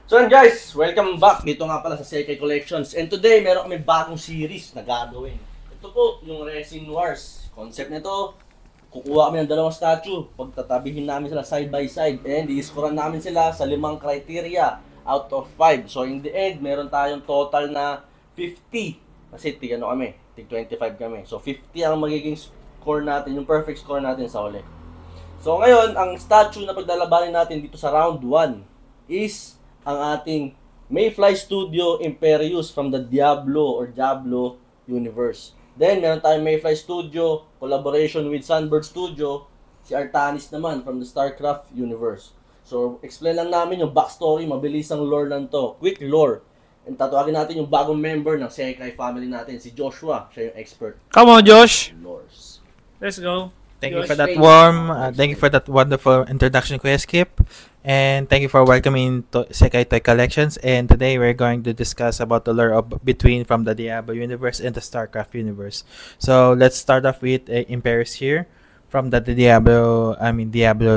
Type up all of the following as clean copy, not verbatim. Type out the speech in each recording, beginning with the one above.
So yun guys, welcome back dito nga pala sa Sekai Collections. And today, meron kami bagong series na gagawin. Ito po, yung Resin Wars. Concept nito, kukuha kami ng dalawang statue. Pagtatabihin namin sila side by side. And i-scorean namin sila sa 5 criteria out of 5. So in the end, meron tayong total na 50. Kasi tig-ano kami, tig-25 kami. So 50 ang magiging score natin, yung perfect score natin sa huli. So ngayon, ang statue na paglalabanin natin dito sa round 1 is ang ating Mayfly Studio Imperius from the Diablo universe. Then, meron tayong Mayfly Studio, collaboration with Sunbird Studio, si Artanis naman from the StarCraft universe. So, explain lang namin yung backstory, mabilis ang lore lang to, quick lore. And tatuagin natin yung bagong member ng Sekai family natin, si Joshua, siya yung expert. Come on, Josh! Lores. Let's go. Thank you for that thank you for that wonderful introduction, Kuya Skip. And thank you for welcoming to Sekai Toy Collections. And today we're going to discuss about the lore of between from the Diablo universe and the StarCraft universe. So let's start off with Imperius here from the Diablo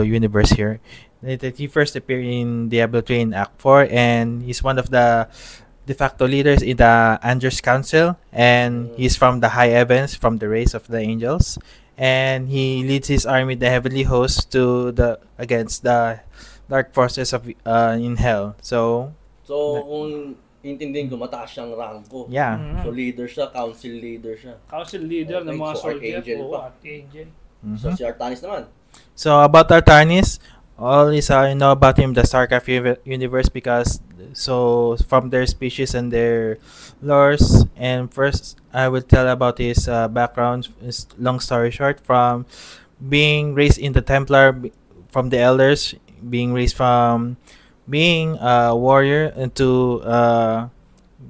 universe here. He first appeared in Diablo 3 in Act 4, and he's one of the de facto leaders in the Andros Council, and he's from the High Heavens, from the race of the angels. And he leads his army, the heavenly host, against the dark forces of in hell. So kung intindihin ko, mataas siyang rango. Yeah. So leader siya, council leader siya. Council leader ng mga So, soldier. Archangel Oo, pa. Archangel. So si Artanis naman. So about Artanis, all is you know about him, the StarCraft universe, because from their species and their lores. And first, I will tell about his background. Long story short, from being raised in the Templar, from the elders, being raised from being a warrior into a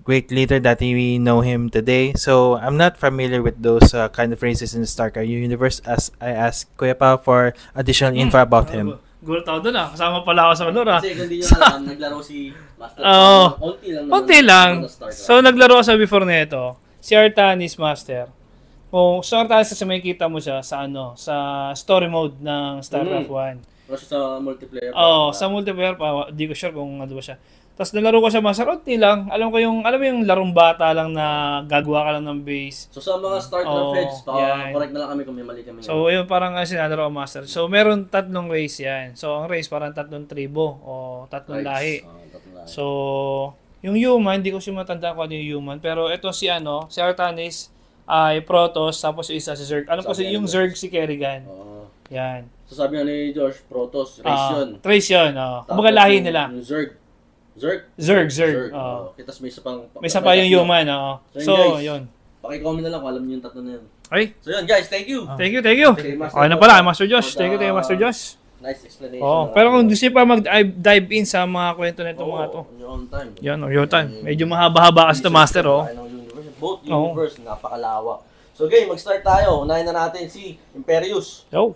great leader that we know him today. So I'm not familiar with those kind of races in the StarCraft universe, as I asked Kuya Pao for additional info about him. Gulat ako doon kasama pala ako sa lore Kasi hindi nyo alam, naglaro si Master. Konti lang. Konti lang. So naglaro ako sa before nito. Si Artanis Master. Kung sa Artanis kasi may kita mo siya sa sa story mode ng StarCraft 1. Pero sa multiplayer pa. Sa multiplayer pa, di ko sure kung ano ba siya. Tapos nalaro ko siya Master, konti lang. Alam mo yung larong bata lang na gagawa ka lang ng base. So sa mga StarCraft heads, correct na lang kami kung may mali kami. So yun parang sinalaro ko Master. So meron 3 race yan. So ang race parang 3 tribo o 3 lahi. So yung human, hindi ko siya matanda kung ano yung human. Pero ito si Artanis ay Protoss, tapos yung isa si Zerg. Alam ko yung Zerg si Kerrigan. Yan. So sabi nga ni Josh, Protoss, race yun. Race yun, kumbaga lahi nila. Yung Zerg. Kitas may isa pang... May isa pa yung human, So, yun. Paki-comment na lang kung alam niyo yung tatlo na yun. Okay. So yun guys, thank you. Thank you. Okay na pala, Master Josh. Thank you, Master Josh. Nice explanation. Pero kung gusto pa mag-dive in sa mga kwento na itong mga to. On your own time. Yan, on your time. Medyo mahaba-haba kasi ito, Master, Both universe, napakalawak. So okay, mag-start tayo. Unahin na natin si Imperius. Ang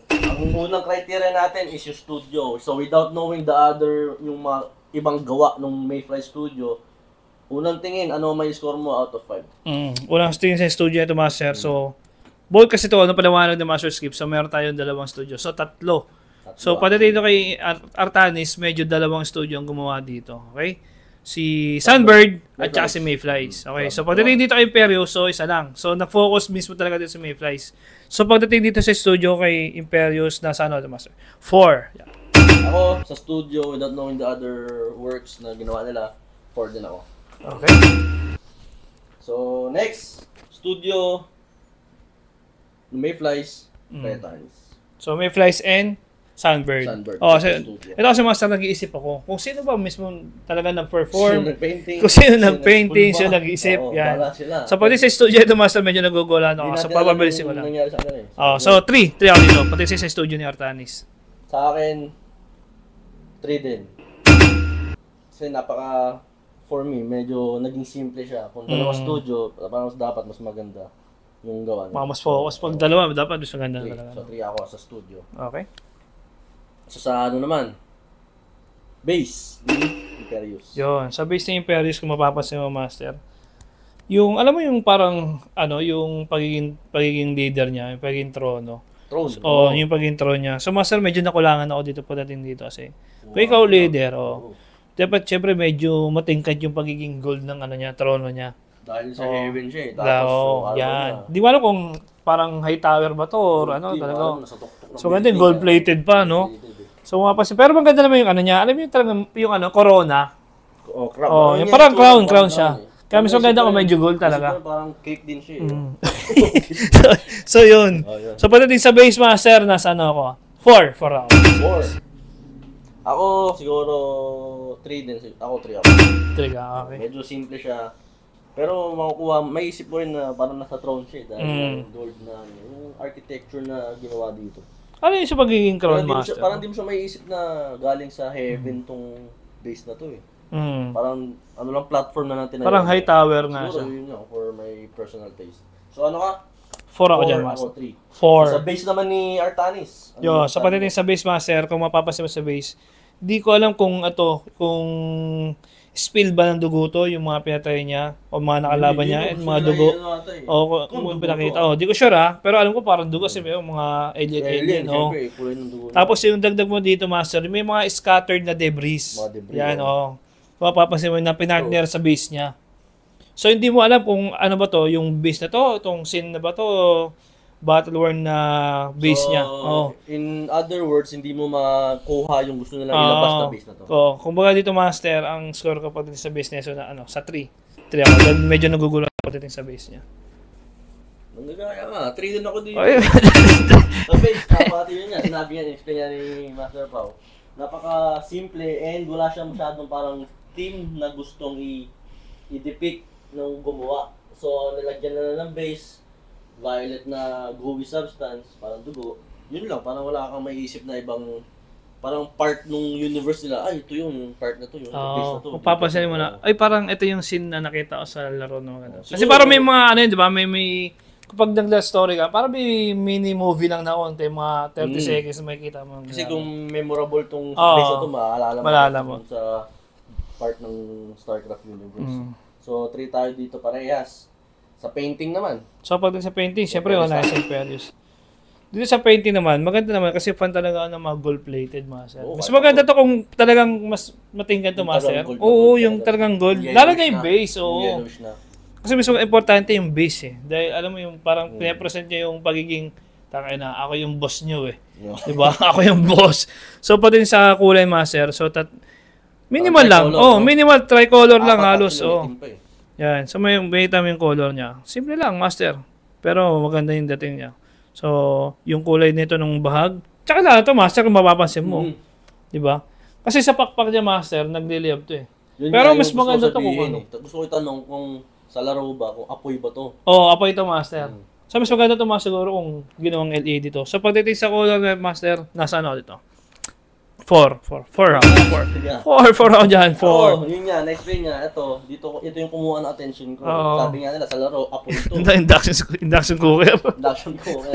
unang criteria natin is yung studio. So without knowing the other, yung mga ibang gawa ng Mayfly Studio, unang tingin, ano may score mo out of 5? Unang tingin sa studio ito, Master. So, bold kasi ito, paliwanag ng Master Skip. So, meron tayong 2 studio. So, 3. So, pagdating dito kay Artanis, medyo 2 studio ang gumawa dito. Okay? Si Sunbird at saka si Mayflies. Okay? So, pagdating dito kay Imperius, so isa lang. So, nag-focus mismo talaga dito sa Mayflies. So, pagdating dito sa studio kay Imperius, nasa Master? 4. Yeah. Ako, sa studio, without knowing the other works na ginawa nila, 4 din ako. Okay. So, next, studio, Mayflies, Artanis. So, Mayflies and Sunbird. So, ito kasi Master, nag-iisip ako. Kung sino ba mismo talaga nag-perform, kung sino nag-painting, sino nag-iisip, yan. So, pati sa studio ito, Master, medyo nagugulan ako. So, papabilisin ko lang. So, 3 ako dito. Pati sa studio ni Artanis. Sa akin, 3 din. Kasi for me, medyo naging simple siya. Kung dalawang studio, parang dapat mas maganda yung gawa niya. Mas focus. Pag dalawa, dapat mas maganda. So 3 ako sa studio. Okay. So sa naman, base ni Imperius. Yun. Sa base ni Imperius, kung mapapansin mo, Master, yung, alam mo yung parang, yung pagiging leader niya, yung pagiging trono. Yung pag-intro niya. So, Master, medyo nakulangan ako dito pagdating dito kasi kung ikaw leader, Dapat syempre medyo matingkad yung pagiging gold ng ano niya, trono niya. Dahil sa heaven siya eh. Oo, yan. Di ba alam kung parang high tower ba to or ano talaga. So ganda yung gold-plated pa, no? So mapapansin. Pero maganda naman yung ano niya. Alam mo yung talagang yung ano, corona. Oh, crown. Oh, yung parang crown siya. Kaya mas maganda kung medyo gold talaga. Parang cake din siya eh. So yun. So pagdating sa base master, nasa ano ako? 4 ako. 4. Ako siguro 3 din. Ako 3 ako. 3 ka, okay. Medyo simple siya. Pero makukuha, may isip mo rin na parang nasa throne siya dahil yung gold na yung architecture na ginawa dito. Ano yung sa pagiging crown master? Parang di mo siya may isip na galing sa heaven tong base na to eh. Parang ano lang platform na natin. Parang high tower nga siya. Siguro yun nga for my personal taste. So ano ka? 4 ako dyan, master. Ako 3. 4. Sa base naman ni Artanis. Sa pagdating sa base master, kung mapapansin mo sa base, di ko alam kung spill ba ng dugo to, yung mga pinatay niya, o mga nakalaban niya, at mga dugo. O kung pinakita. Di ko sure pero alam ko parang dugo kasi may mga alien. Tapos yung dagdag mo dito, master, may mga scattered na debris. Yan, mapapansin mo na pinartner sa base niya. So hindi mo alam kung ano ba to, yung base na to, itong scene na ba to, battle worn na base niya. In other words, hindi mo makuha yung gusto nilang ilabas na base na to. Kumbaga dito, master, ang score ko pagdating sa base niya, so sa 3. 3 ako. Dahil medyo nagugulo ako pagdating sa base niya. Nanggagaya nga. 3 din ako dito. Sa base, kapati yun niya. Sinabi niya, explain niya ni Master Pao. Napaka-simple and wala siya masyadong parang team na gustong i-depict nung gumawa. So, nilagyan na ng base, violet na gooey substance, parang dugo. Yun lang, parang wala kang maiisip na ibang parang part nung universe nila. Ay, ito yung part na to, yung base na to. Kung papasahin mo na, ay parang ito yung scene na nakita ko sa laro ng mga ganun. Kasi parang may mga ano yun, di ba? May kapag nagla-story ka, parang may mini movie lang na konti, mga 30 seconds na makikita mo. Kasi kung memorable tong base na to, maalala mo sa part ng StarCraft universe. So, 3 tayo dito parehas. Sa painting naman. So, pagdating sa painting, syempre, wala yung Imperius. Dito sa painting naman, maganda naman kasi fan talaga ng mga gold-plated, master. Mas maganda to kung talagang mas matingkad to, master. Oo, yung talagang gold. Lalo na yung base, oo. Kasi mas importante yung base eh. Dahil alam mo yung parang pinapresent niya yung pagiging na ako yung boss niyo eh. Diba? Ako yung boss. So, pagdating sa kulay, master, so minimal lang. Minimal tricolor lang halos. Yan. So may yung color niya. Simple lang, master. Pero maganda yung dating niya. So, yung kulay nito ng bahag. Tsaka na ito, master, kung mapapansin mo. Di ba? Kasi sa pakpak niya, master, nagliliyab to eh. Pero mas maganda to kung ano. Gusto ko itanong kung sa laro ba, kung apoy ba to? Apoy to, master. So, mas maganda to, master, siguro kung ginawang LED to. So, pagdating sa color, master, nasa ano dito? 4 ako dyan, 4. Yun nga, na-explain nga, ito yung kumuha ng attention ko. Sabi nga nila, sa laro, apoy ito. Induction cooker. Induction cooker.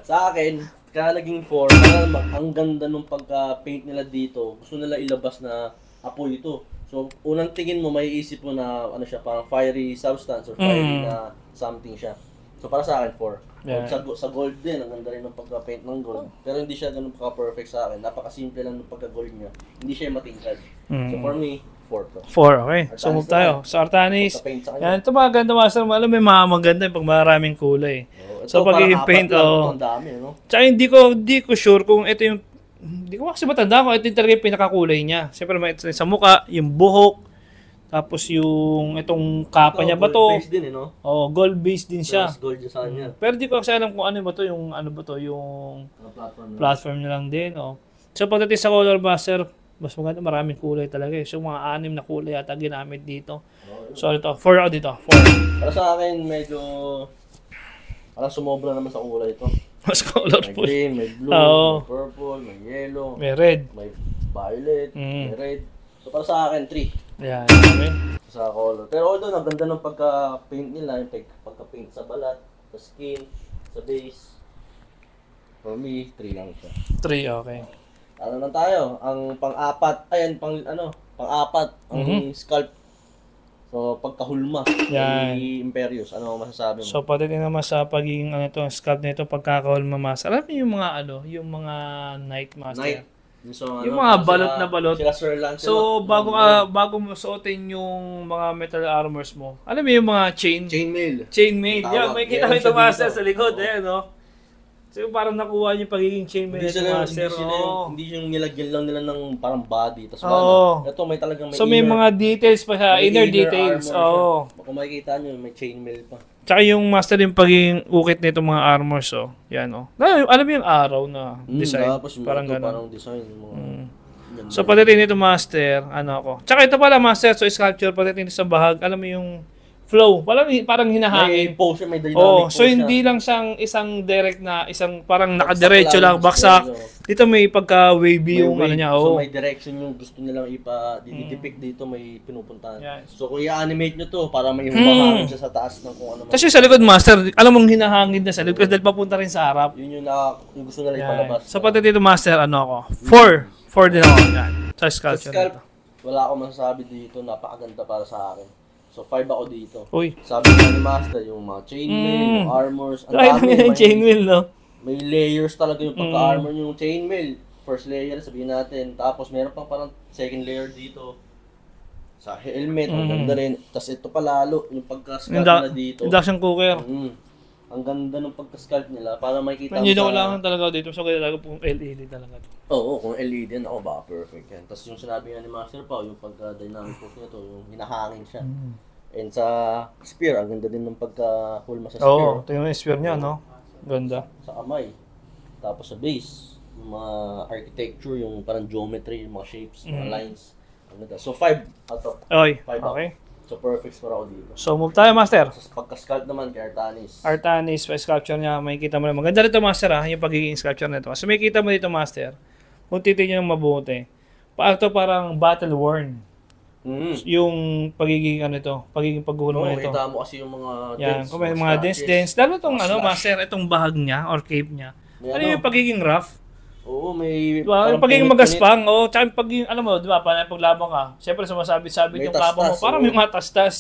Sa akin, kaya naging 4, kaya ang ganda nung pagka-paint nila dito, gusto nila ilabas na apoy ito. So, unang tingin mo, may isip mo na, ano siya, parang fiery substance or fiery na something siya. So, para sa akin, 4. Yeah. Sa gold din, ang ganda rin ng pagka-paint ng gold. Pero hindi siya ganun pagka-perfect sa akin. Napaka-simple lang ng pagka-gold niya. Hindi siya matingkad. So for me, 4 to. 4, okay. Artanis so move tayo. Sa Artanis, yan, ito mga ganda, master. Alam mo, may mga maganda pag maraming kulay. So pagiging paint, ang dami, no? Tsaka hindi ko sure kung ito yung, hindi ko kasi matanda ko, ito yung talaga yung pinakakulay niya. Siyempre, may sa mukha, yung buhok, tapos yung itong kapa niya ba to? Gold base din eh, no? Gold base din siya. Gold yung sa kanya. Pero di ko kasi alam kung ano ba to, yung platform na lang din, So pagdating sa color master, mas maganda, maraming kulay talaga eh. So mga 6 na kulay yata ginamit dito. So ito, 4 ako dito, 4. Para sa akin, medyo parang sumobra naman sa kulay ito. Mas colorful. May green, may blue, may purple, may yellow, may red, may violet, may red. So para sa akin, 3. Yan, okay. Sa color. Pero although, ang ganda ng pagka-paint nila, yung pagka-paint sa balat, sa skin, sa base. For me, 3 lang siya. 3, okay. Ano lang tayo? Ang pang-apat, pang-apat, ang scalp. So, pagkahulma ni Imperius. Ano masasabi mo? So, pagdating naman sa pagiging scalp nito, pagkakahulma master. Alam mo yung mga yung mga Knight master? Yung mga balot na balot. Sila Sir Lancelot. So, bago mo suotin yung mga metal armors mo, alam mo yung mga Chainmail. Chainmail. Tawag. Yan, may kita Meron ko ito siya master dito. sa likod, Oo. no? So, parang nakuha niyo pagiging chainmail ito master. Hindi yung nilagyan lang nila ng parang body. Tapos Oo. ito may talagang may So, may mga details pa siya, may inner details. armor Oo. siya. Kung makikita nyo, may chainmail pa. Tsaka yung master yung pagiging ukit nito mga armors, oh. Yan, oh. Alam mo yung araw na design. Tapos yung parang ito, ganun. parang design. Ganda. So, pagdating nito master, ano ako. Tsaka ito pala master, so sculpture, pagdating sa bahag, alam mo yung flow. Parang May hinahangin. pose siya, may dynamic Oh, pose so siya. hindi lang isang direct na, isang parang Baksak nakadiretso lang, tapos baksak. medyo- Dito may pagka-wavy may yung ano wave. niya, So oh. may direction yung gusto nilang i-depict dito, may pinupuntahan. Yes. So kung i-animate nyo to, para may humahangin siya sa taas ng kung ano. Kasi sa likod master, alam mong hinahangin na sa likod kasi dahil papunta rin sa harap. Yun yung gusto nila Yan. ipalabas. So pati dito master, ano ako? 4 din ako. Yan. Sa Sa sculpture scalp, nito. wala akong masasabi dito, napakaganda para sa akin. So 5 ako dito. Uy. Sabi nga ni Master, yung mga chainmail, yung armors, ang Try lang dami, yung chainmail, no? may layers talaga yung pagka-armor yung chainmail. First layer, sabihin natin. Tapos meron pang parang second layer dito. Sa helmet, ang ganda rin. Tapos ito pa lalo, yung pagka-sculpt nila dito. Induction cooker. Ang ganda ng pagka-sculpt nila para makita mo Hindi na wala kang talaga dito. So kaya pong LED talaga. Oo, kung LED yan, ako baka perfect yan. Tapos yung sinabi nga ni Master Pao, yung pagka-dynamic force niya to, yung hinahangin siya. And sa spear, ang ganda din ng pagka-hulma sa spear. Oo, ito yung spear niya, no? Ganda. Sa kamay. Tapos sa base, yung mga architecture, yung parang geometry, yung mga shapes, mga lines. Ang ganda. So 5 out of Oy, 5 out. okay. So perfect score ako dito. So move tayo, master. Sa pagka-sculpt naman kay Artanis. Artanis, pa sculpture niya, makikita mo na. Maganda rito, master, ha? Yung pagiging sculpture nito. Kasi makikita mo dito, master. Kung titignan mo mabuti. Ito parang battle worn. Yung pagiging ano ito, pagiging paggulo nito. Makita mo kasi yung mga Yan, dents, kung may mga dents. Lalo itong ano, master, itong bahag niya or cape niya. Ano yung pagiging rough? Oo, may... Diba? Yung pagiging magaspang, oh, tsaka yung pagiging, alam mo, di ba, paglaban ka, siyempre sumasabit-sabit May yung kapa mo, tastas, parang oo. may mga tastas.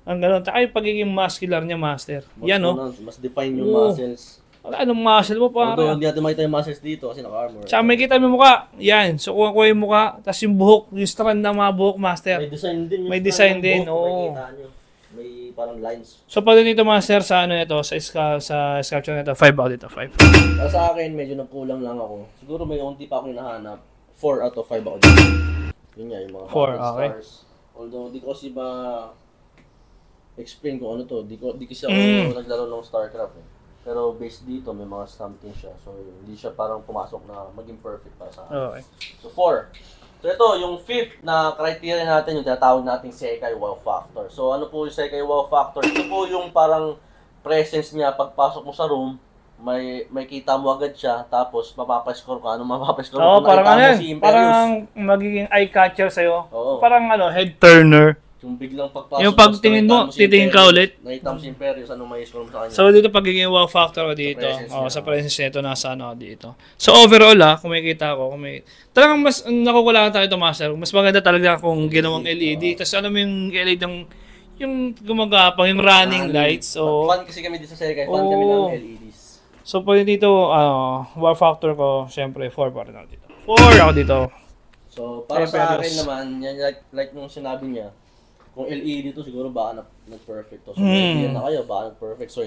Ang gano'n. Tsaka yung pagiging muscular niya, master. Yan, oh. Mas define yung Oo. muscles. Wala, anong muscle mo, Although parang. hindi natin makita yung muscles dito kasi naka-armor. Tsaka may kita mo yung mukha. Yan. So, kuha ko yung mukha. Tapos yung buhok, yung strand ng mga buhok, master. May design din. yung May style design ng din, buhok, oo. makikita nyo. May parang lines. So, pag dito, master, sa ano ito, sa sculpture nito, 5 ako dito, 5. Para sa akin, medyo nagkulang lang ako. Siguro may unti pa ako hinahanap. 4 out of 5 ako dito. Yun nga, yung mga Four, battle okay. stars. Although, di ko kasi ba explain kung ano to. Di kasi ako naglaro ng StarCraft eh. Pero based dito, may mga something siya. So, hindi siya parang pumasok na maging perfect para sa akin. Okay. So, 4. So, ito, yung fifth na criteria natin, yung tinatawag nating Sekai Wow Factor. So, ano po yung Sekai Wow Factor? Ito po yung parang presence niya pagpasok mo sa room, may kita mo agad siya, tapos mapapascore ka. Ano mapapascore Oo, mo? parang ano Nakita mo yan, si Imperius. parang magiging eye catcher sa'yo. Oo. Parang ano, head turner. Yung biglang pagpasok Yung tapos pagtingin mo, nakita si titingin ka Imperius, ulit. Nakita mo si Imperius, ano may score mo sa kanya? So dito pagiging wow factor ko dito. presence niya. Sa presence nito nasa ano dito. So overall kung makikita ko, talagang mas nakukulangan tayo ito master. Mas maganda talaga kung ginawang LED. Tapos alam mo yung LED yung gumagapang, yung running lights. So Fan kasi kami dito sa Sekai, fan kami ng LEDs. So pwede dito wow factor ko, syempre 4 pa rin ako dito. 4 ako dito. So para Kay sa Imperius. akin naman, yan, like nung sinabi niya, kung LED to siguro baka nag-perfect to. So LED na kayo, baka nag-perfect. So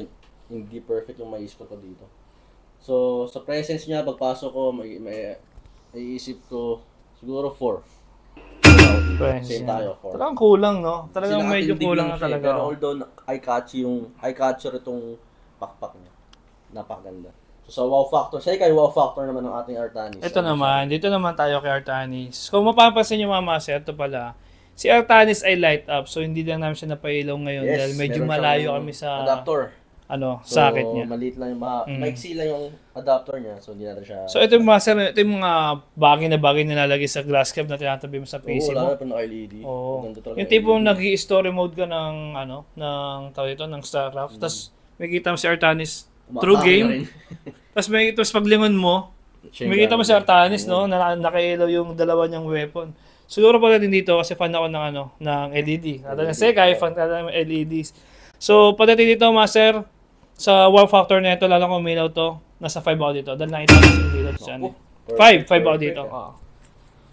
hindi perfect yung mai-score ko dito. So sa presence niya, pagpasok ko, may iisip ko siguro 4. Presence Same niya. tayo, 4. Talagang kulang, no? Talagang Kasi medyo nakatindig kulang lang na siya eh. talaga. Pero although eye-catcher itong pakpak niya. Napakaganda. So sa wow factor, kay wow factor naman ng ating Artanis. Ito naman, dito naman tayo kay Artanis. Kung mapapansin nyo mga master, ito pala. Si Artanis ay light up, so hindi lang namin siya napailaw ngayon Yes, dahil medyo meron malayo siyang kami sa adapter. So, socket niya. maliit lang yung maiksi lang yung adapter niya. So hindi natin siya. So ito yung master, ito yung mga bagay na nilalagay sa glass cap na tinatabi mo sa PC wala mo. na pa ng LED. Oo. Maganda talaga Yung tipong LED. nag-i-story mode ka ng tawag ito, ng StarCraft. Tapos makikita mo si Artanis Kumakain through na game. rin. Tapos paglingon mo, makikita mo si Artanis, no? Nakailaw yung dalawa niyang weapon. Siguro pala din dito kasi fan ako ng LED. Kada ng Sekai, fan ka ng LEDs. So, pagdating dito, master, sa wow factor na ito, lalo kung umilaw to, nasa 5 ako dito. Dahil nakita ko si umilaw to sa ano. 5 ako Perfect, dito. ah.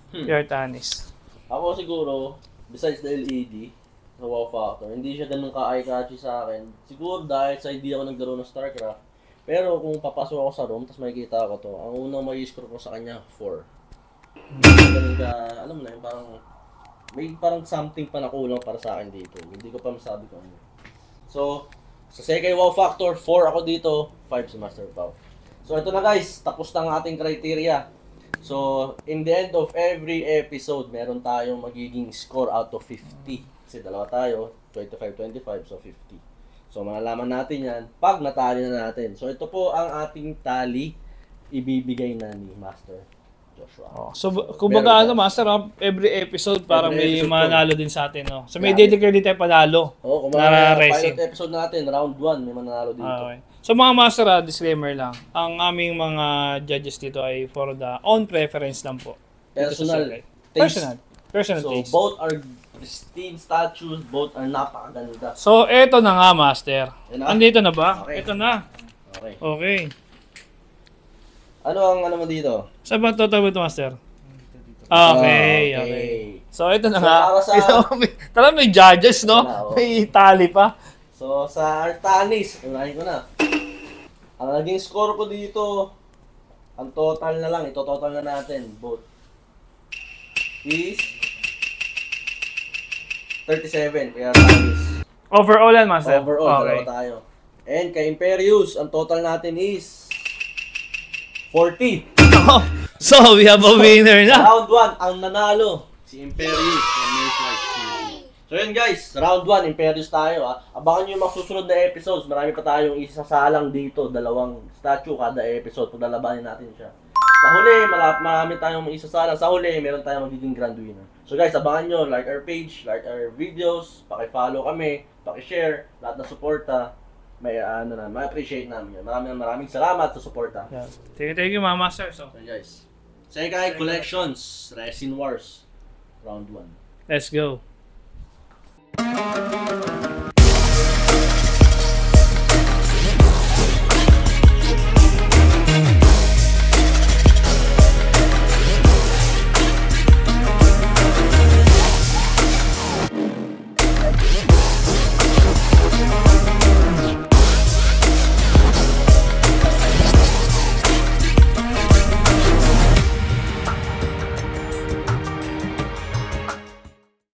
Si Artanis. Ako siguro, besides the LED, sa wow factor, hindi siya ganun ka-eye-catchy sa akin. Siguro dahil sa hindi ako naglaro ng StarCraft. Pero kung papasok ako sa room, tapos makikita ko to, ang unang mag-score ko sa kanya, 4. Ganun ka, alam mo na yun, parang, may parang something pa na kulang para sa akin dito. Hindi ko pa masabi kung ano. So, sa Sekai Wow Factor, 4 ako dito, 5 si Master Pao. So, ito na guys, tapos na ang ating criteria. So, in the end of every episode, meron tayong magiging score out of 50. Kasi dalawa tayo, 25-25, so 50. So, malalaman natin yan pag natali na natin. So, ito po ang ating tally ibibigay na ni Master Joshua. So, kumbaga Meron Master, every episode parang Every may episode manalo din sa atin, no? So, may Grabe. dedicate din tayo panalo. Oo, kung Na mga racing. pilot episode natin, round 1, may mananalo dito. Okay. So, mga Master, disclaimer lang. Ang aming mga judges dito ay for the own preference lang po. Dito sa Personal Sekai. taste. Personal So, taste. both are pristine statues, both are napakaganda. So, eto na nga, Master. Yan na? Andito na ba? Okay. Ito na. Okay. Okay. Ano ang ano mo dito? Saan ba total mo ito, Master? Okay. So, ito na So, nga. para sa- Tala, may judges, no? Wala, oh. May tally pa. So, sa Artanis, unahin ko na. Ang naging score ko dito, ang total na lang, ito-total na natin, both, is 37, kaya Artanis. Overall yan, Master. Overall, Okay. dalawa tayo. And kay Imperius, ang total natin is 40. So, we have a winner na. Round 1, ang nanalo, si Imperius ng Mayflies TV. So yun guys, round 1, Imperius tayo ha. Abangan nyo yung mga susunod na episodes. Marami pa tayong isasalang dito, 2 statue kada episode. Paglalabanin natin siya. Sa huli, marami tayong isasalang. Sa huli, meron tayong magiging grand winner. So guys, abangan nyo, like our page, like our videos, paki-follow kami, paki-share, lahat na suporta. May ma-appreciate namin yan. Maraming salamat sa suporta. Yeah. Thank you, mga Master. So, So guys, Sekai Collections, Resin Wars, round 1. let's go.